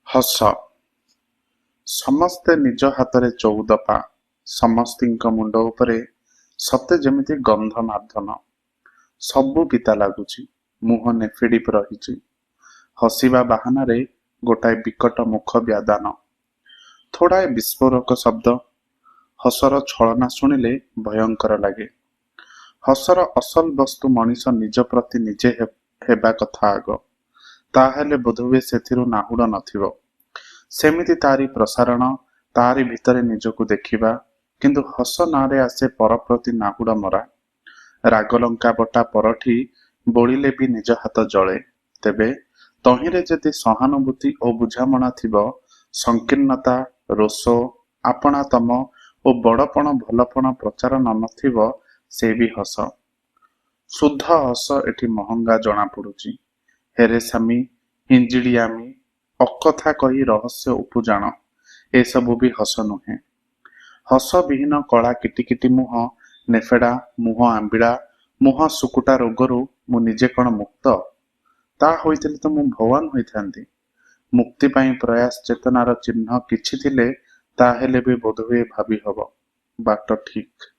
ହସ। ସମସ୍ତେ ନିଜ ହାତରେ ଚଉଦପା, ସମସ୍ତିଙ୍କ ମୁଣ୍ଡ ଉପରେ ସତେ ଯେମିତି ଗନ୍ଧ ମାର୍ଦ୍ଦନ। ସବୁ ପିତା ଲାଗୁଛି, ମୁହଁ ନେଫିଡି ରହିଛି। ହସିବା ବାହାନାରେ ଗୋଟାଏ ବିକଟ ମୁଖ ବ୍ୟାଦାନ। ଥୋଡ଼ାଏ ବିସ୍ଫୋରକ ଶବ୍ଦ। ହସର ଛଳନା ଶୁଣିଲେ ଭୟଙ୍କର ଲାଗେ। ହସର ଅସଲ ବସ୍ତୁ ମଣିଷ ନିଜ ପ୍ରତି ନିଜେ ହେବା କଥା ଆଗ। ତାହେଲେ ବୋଧହୁଏ ସେଥିରୁ ନାହୁଡ଼ ନଥିବ। ସେମିତି ତାରି ପ୍ରସାରଣ, ତାରି ଭିତରେ ନିଜକୁ ଦେଖିବା। କିନ୍ତୁ ହସ ନାଁରେ ଆସେ ପର ପ୍ରତି ନାହୁଡ଼ ମରା। ରାଗଲଙ୍କା ବଟା ପରଠି ବୋଳିଲେ ବି ନିଜ ହାତ ଜଳେ। ତେବେ ତହିଁରେ ଯଦି ସହାନୁଭୂତି ଓ ବୁଝାମଣା ଥିବ, ସଂକୀର୍ଣ୍ଣତା, ରୋଷ, ଆପଣାତମ ଓ ବଡ଼ପଣ ଭଲପଣ ପ୍ରଚାର ନଥିବ, ସେ ବି ହସ। ଶୁଦ୍ଧ ହସ ଏଠି ମହଙ୍ଗା ଜଣା ପଡୁଛି। ହେରେସାମି, ହିଞ୍ଜିଡ଼ିଆମି, ଅକଥା କହି ରହସ୍ୟ ଉପୁଜାଣ, ଏସବୁ ବି ହସ ନୁହେଁ। ହସ ବିହୀନ କଳା କିଟିକିଟି ମୁହଁ, ନେଫେଡ଼ା, ମୁହଁ ଆମ୍ବିଳା, ମୁହଁ ଶୁକୁଟା ରୋଗରୁ ମୁଁ ନିଜେ କଣ ମୁକ୍ତ? ତା ହୋଇଥିଲେ ତ ମୁଁ ଭଗବାନ ହୋଇଥାନ୍ତି। ମୁକ୍ତି ପାଇଁ ପ୍ରୟାସ ଚେତନାର ଚିହ୍ନ କିଛି ଥିଲେ ତାହେଲେ ବି ବୋଧହୁଏ ଭାବି ହବ, ବାଟ ଠିକ୍।